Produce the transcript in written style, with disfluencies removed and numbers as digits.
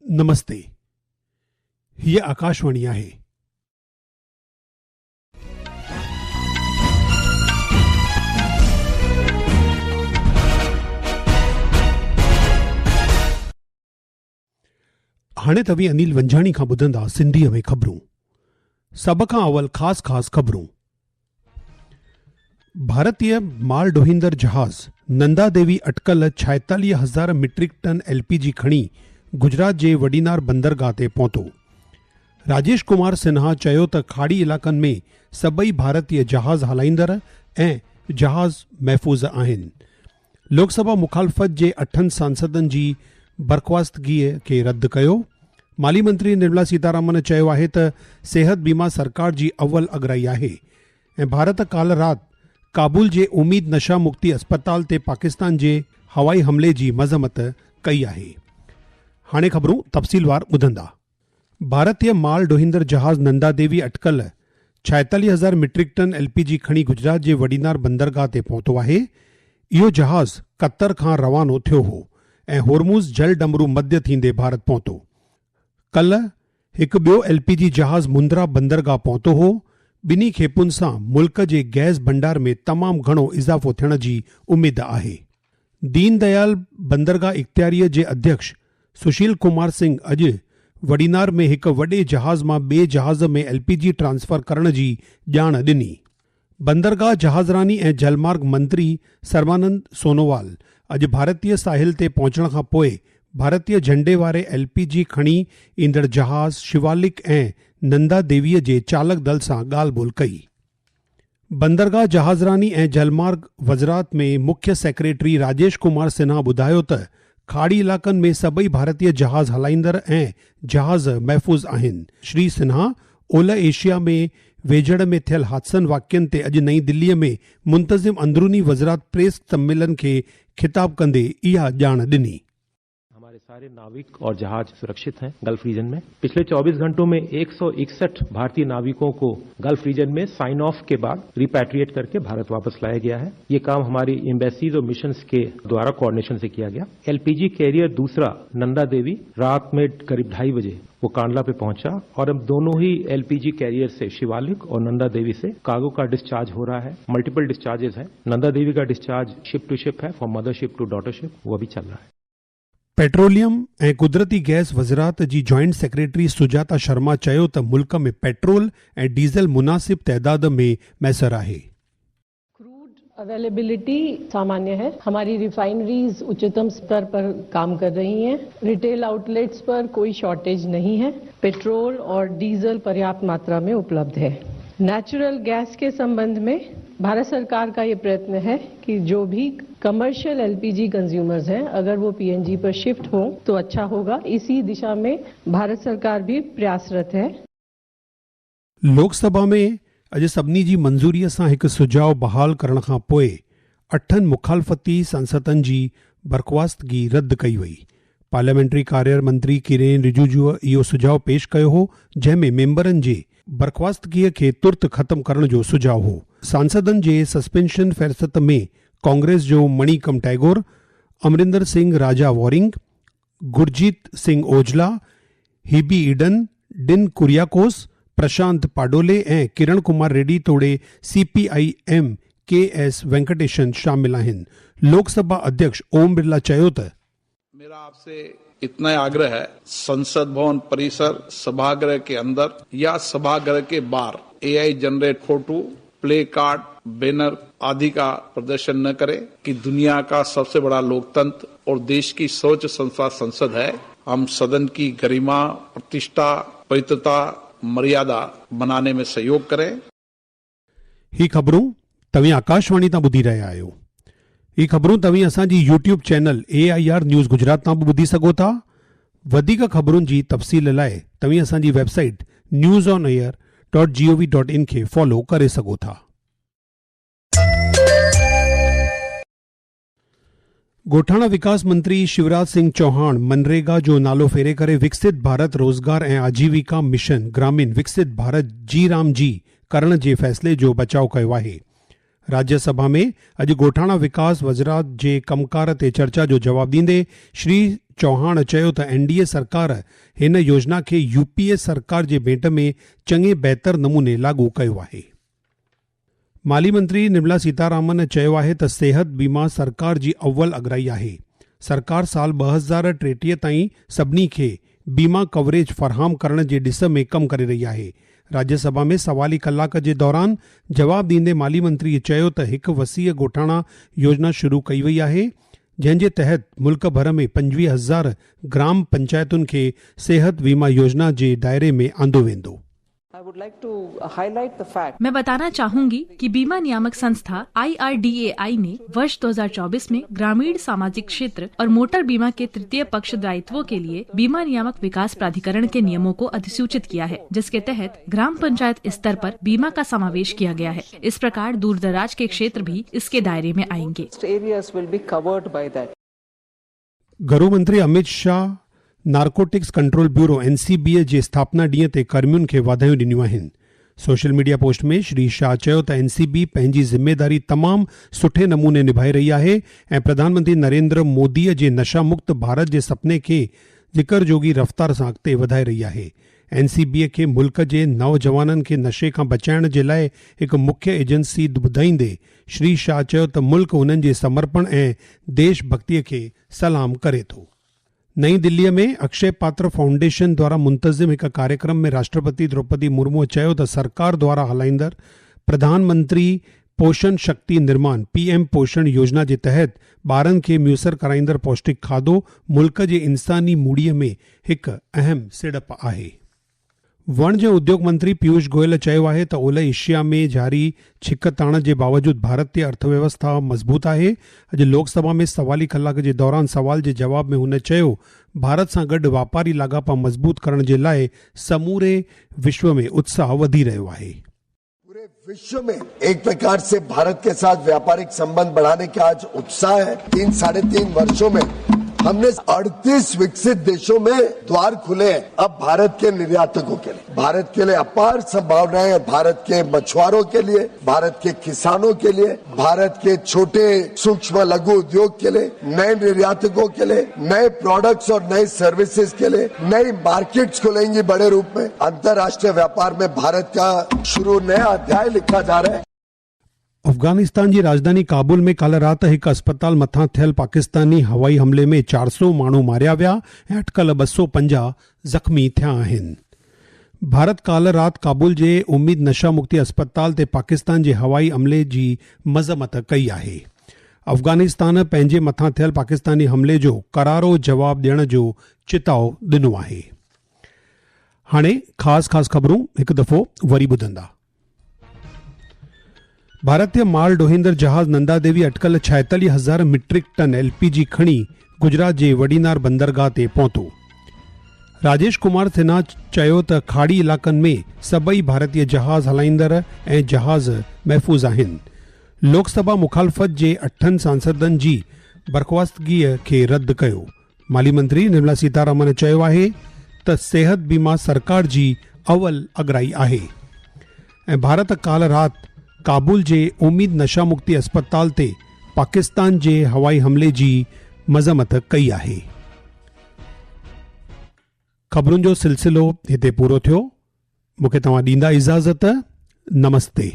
नमस्ते, ही आकाशवाणी आहे. हाणे तव्हीं अनिल वंझाणी खां ॿुधंदा सिंधीअ में ख़बरूं. सभ खां अवल ख़ासि ख़बरूं. भारतीय माल ढोहींदड़ जहाज़ नंदा देवी अटकल 46,000 मीट्रिक टन LPG खणी गुजरात जे वडीनार बंदरगाह ते पहुतो. राजेश कुमार सिन्हा चयो त खाड़ी इलाक़नि में सभई भारतीय जहाज़ हलाईंदड़ ऐं जहाज़ महफ़ूज़ आहिनि. लोकसभा मुखालफ़त जे 8 सांसदनि जी बर्ख़वास्तगीअ खे रद्द कयो. माली मंत्री निर्मला सीतारामन चयो आहे त सिहत बीमा सरकार जी अव्वल अगराई आहे ऐं भारत काल्ह राति काबुल जे उमीद नशा मुक्ति अस्पताल ते पाकिस्तान जे हवाई हमले जी मज़म्मत कई आहे. हाणे ख़बरूं तफ़सीलवार ॿुधंदा. भारतीय माल ढोहींदड़ जहाज़ नंदा देवी अटकल 46,000 मीट्रिक टन LPG खणी गुजरात जे वडीनार बंदरगाह ते पहुतो आहे. इहो जहाज़ कतर खां रवानो थियो हो ऐं होर्मुज़ जल डमरू मध्य थींदे भारत पहुतो. कल्ह हिकु ॿियो LPG जहाज़ मुंद्रा बंदरगाह पहुतो हो. ॿिन्ही खेपुनि सां मुल्क जे गैस भंडार में तमामु घणो इज़ाफ़ो थियण जी उमेद आहे. दीन दयाल बंदरगाह इख़्तियारीअ जे अध्यक्ष सुशील कुमार सिंह अॼु वडीनार में हिकु वॾे जहाज़ मां ॿिए जहाज़ में LPG ट्रांसफर करण जी ॼाण ॾिनी. बंदरगाह जहाज़रानी ऐं जलमार्ग मंत्री सर्बानंद सोनोवाल अॼु भारतीय साहिल ते पहुचण खां पोइ भारतीय झंडे वारे LPG खणी ईंदड़ जहाज़ शिवालिक ऐं नंदा देवीअ जे चालक दल सां ॻाल्हि ॿोल कई. बंदरगाह जहाज़रानी ऐं जलमार्ग वज़रात में मुख्य सेक्रेटरी राजेश कुमार सिन्हा ॿुधायो त खाड़ी इलाक़नि में सभई भारतीय जहाज़ हलाईंदड़ ऐं जहाज़ महफ़ूज़ आहिनि. श्री सिन्हा ओलह एशिया में वेझड़ में थियल हादसनि वाक़िअनि ते अॼु नईं दिल्लीअ में मुंतज़िम अंदरूनी वज़रात प्रेस सम्मेलन खे ख़िताब कंदे इहा ॼाण ॾिनी. हमारे सारे नाविक और जहाज सुरक्षित हैं गल्फ रीजन में. पिछले 24 घंटों में 161 भारतीय नाविकों को गल्फ रीजन में साइन ऑफ के बाद रिपैट्रिएट करके भारत वापस लाया गया है. ये काम हमारी एम्बेसीज और मिशंस के द्वारा कोऑर्डिनेशन से किया गया. LPG कैरियर दूसरा नंदा देवी रात में करीब 2:30 बजे वो कांडला पे पहुंचा और अब दोनों ही LPG कैरियर से शिवालिक और नंदा देवी से कार्गो का डिस्चार्ज हो रहा है. मल्टीपल डिस्चार्जेस है. नंदा देवी का डिस्चार्ज शिप टू शिप है, फ्रॉम मदरशिप टू डॉटरशिप, वो अभी चल रहा है. पेट्रोलियम ऐं कुदरती गैस वज़रात जी जॉइंट सेक्रेटरी सुजाता शर्मा चयो त मुल्क में पेट्रोल ऐं डीज़ल मुनासिब तइदाद में मैसर आहे. क्रूड अवेलेबिलिटी सामान्य है. हमारी रिफाइनरीज उच्चतम स्तर पर काम कर रही हैं. रिटेल आउटलेट्स पर कोई शॉर्टेज नहीं है. पेट्रोल और डीजल पर्याप्त मात्रा में उपलब्ध है. नेचुरल गैस के संबंध में भारत सरकार का ये प्रयत्न है कि जो भी कमर्शियल LPG कंज्यूमर्स हैं अगर वो PNG पर शिफ्ट हो तो अच्छा होगा. इसी दिशा में भारत सरकार भी प्रयासरत है. लोकसभा में अॼु सभिनी जी मंज़ूरीअ सां हिकु सुझाव बहाल करण खां पोइ 8 मुखालफ़ती सांसदनि जी बर्ख़वास्तगी रद्द कई वई. पार्लियामेंट्री कार्य मंत्री किरेन रिजिजूअ इहो सुझाव पेश कयो हो जंहिं में मेंबरनि जे बर्ख़वास्तगीअ खे तुर्त ख़त्म करण जो सुझाव हो. सांसदनि जे सस्पेंशन फ़हिरिस्त में कांग्रेस जो मणिकम टैगोर, अमरिंदर सिंह राजा वॉरिंग, गुरजीत सिंह ओझला, हिबी ईडन, डिन कुरियाकोस, प्रशांत पाडोले ऐं किरण कुमार रेड्डी तोड़े CPIM KS वेंकटेशन शामिल आहिनि. लोकसभा अध्यक्ष ओम बिरला चयो त मेरा आपसे इतना आग्रह है, संसद भवन परिसर सभागृह के अंदर या सभागृह के बाहर AI generate photo, play card, banner आदि का प्रदर्शन न करे कि दुनिया का सबसे बड़ा लोकतंत्र और देश की सर्वोच्च संस्था संसद है. हम सदन की गरिमा, प्रतिष्ठा, पवित्रता, मर्यादा बनाने में सहयोग करें. ही ख़बरूं तव्हीं आकाशवाणी तां ॿुधी रहिया आहियो. ही ख़बरूं तव्हीं असांजी YouTube channel AIR news Gujarat तां बि ॿुधी सघो था. वधीक ख़बरुनि जी तफ़सील लाइ तव्हीं असांजी वेबसाइट newsonair.gov.in खे फॉलो करे सघो था. गोठाणा विकास मंत्री शिवराज सिंह चौहान मनरेगा जो नालो फेरे करे विकसित भारत रोज़गार ऐं आजीविका मिशन ग्रामीण विकसित भारत जी राम जी करण जे फ़ैसिले जो बचाव कयो आहे. राज्यसभा में अॼु ॻोठाणा विकास वज़रात जे कमकार ते चर्चा जो जवाब ॾींदे श्री चौहान चयो त एनडीए सरकार हिन योजना खे यूपीए सरकार जे भेट में चङे बहितर नमूने लागू कयो आहे। माली मंत्री निर्मला सीतारामन चयो आहे त सिहत बीमा सरकार जी अव्वल अगराई आहे। सरकार साल 2030 ताईं सभिनी खे बीमा कवरेज फराहम करण जे ॾिस में कमु करे रही आहे। राज्यसभा में सवाली कलाक जे दौरान जवाब ॾींदे माली मंत्रीअ चयो त हिकु वसीअ ॻोठाणा योजना शुरू कई वई आहे, जंहिं जे तहत मुल्क भर में 25,000 ग्राम पंचायतुनि खे सिहत बीमा योजना जे दायरे में आंदो वेंदो। मैं बताना चाहूंगी कि बीमा नियामक संस्था IRDAI ने वर्ष 2024 में ग्रामीण सामाजिक क्षेत्र और मोटर बीमा के तृतीय पक्ष दायित्वों के लिए बीमा नियामक विकास प्राधिकरण के नियमों को अधिसूचित किया है, जिसके तहत ग्राम पंचायत स्तर पर बीमा का समावेश किया गया है। इस प्रकार दूर दराज के क्षेत्र भी इसके दायरे में आएंगे। गृह मंत्री Amit Shah narcotics control bureau NCBA जे स्थापना ॾींहं ते कर्मियुनि खे वाधायूं ॾिनियूं आहिनि। सोशल मीडिया पोस्ट में श्री शाह चयो त NCB पंहिंजी ज़िम्मेदारी तमामु सुठे नमूने निभाए रही आहे ऐं प्रधानमंत्री नरेंद्र मोदीअ जे नशा मुक्त भारत जे सपने खे ज़िकर जोगी रफ़्तार सां अॻिते वधाए रही आहे। NCBA खे मुल्क जे नौजवाननि खे नशे खां बचाइण जे लाइ हिकु मुख्य एजेंसी ॿुधाईंदे श्री शाह चयो त मुल्क उन्हनि जे समर्पण ऐं देशभक्तीअ खे सलाम करे थो। नई दिल्लीअ में अक्षय पात्र फाउंडेशन द्वारा मुंतज़िम हिकु कार्यक्रम में राष्ट्रपति द्रौपदी मुर्मू चयो त सरकार द्वारा हलाईंदड़ प्रधानमंत्री पोषण शक्ति निर्माण PM पोषण योजना जे तहत ॿारनि खे मुयसर कराईंदड़ पौष्टिक खाधो मुल्क जे इंसानी मूड़ीअ में हिकु अहम सिड़प आहे। वाणिज्य उद्योग मंत्री पीयूष गोयल चयो आहे त ओलह एशिया में जारी छिकताण जे बावजूदि भारतीय अर्थव्यवस्था मज़बूत आहे। अॼु लोकसभा में सवाली कलाक जे दौरान सवाल जे जवाब में हुन चयो भारत सां गॾु वापारी लाॻापा मज़बूत करण जे लाइ समूरे विश्व में उत्साह वधी रहियो आहे। पूरे विश्व में एक प्रकार से भारत के साथ व्यापारिक संबंध बढ़ाने का आज उत्साह है। 3-3.5 वर्षों में हमने 38 विकसित देशों में द्वार खुले हैं अब भारत के निर्यातकों के लिए। भारत के लिए अपार संभावनाएं हैं, भारत के मछुआरों के लिए, भारत के किसानों के लिए, भारत के छोटे सूक्ष्म लघु उद्योग के लिए, नए निर्यातकों के लिए, नए प्रोडक्ट्स और नए सर्विसेज के लिए नई मार्केट्स खुलेंगी बड़े रूप में। अंतर्राष्ट्रीय व्यापार में भारत का शुरू नया अध्याय लिखा जा रहा है। अफगानिस्तान जी राजधानी काबुल में काल्ह राति हिकु अस्पताल मथां थियल पाकिस्तानी हवाई हमले में 400 माण्हू मारिया विया ऐं अटकल 250 ज़ख़्मी थिया आहिनि। भारत काल्ह राति काबुल जे उम्मीद नशा मुक्ति अस्पताल ते पाकिस्तान जे हवाई हमले जी मज़म्मत कई आहे। अफगानिस्तान पंहिंजे मथां थियल पाकिस्तानी हमले जो करारो जवाब ॾियण जो चिताव ॾिनो आहे। हाणे ख़ासि ख़बरूं हिकु दफ़ो वरी ॿुधंदा। भारतीय माल ढोहींदड़ जहाज़ नंदा देवी अटकल 46,000 मीट्रिक टन LPG खणी गुजरात जे वडीनार बंदरगाह ते पहुतो। राजेश कुमार सिन्हा चयो त खाड़ी इलाक़नि में सभई भारतीय जहाज़ हलाईंदड़ ऐं जहाज़ महफ़ूज़ आहिनि। लोकसभा मुखालफ़त जे 8 सांसदनि जी बर्ख़वास्तगीअ खे रद्द कयो। माली मंत्री निर्मला सीतारामन चयो आहे त सिहत बीमा सरकार जी अवल अगराई आहे ऐं भारत काल्ह राति काबुल जे उम्मीद नशा मुक्ति अस्पताल ते पाकिस्तान जे हवाई हमले जी मज़म्मत कई आहे। ख़बरुनि जो सिलसिलो हिते पूरो थियो। मूंखे तव्हां ॾींदा इजाज़त। नमस्ते।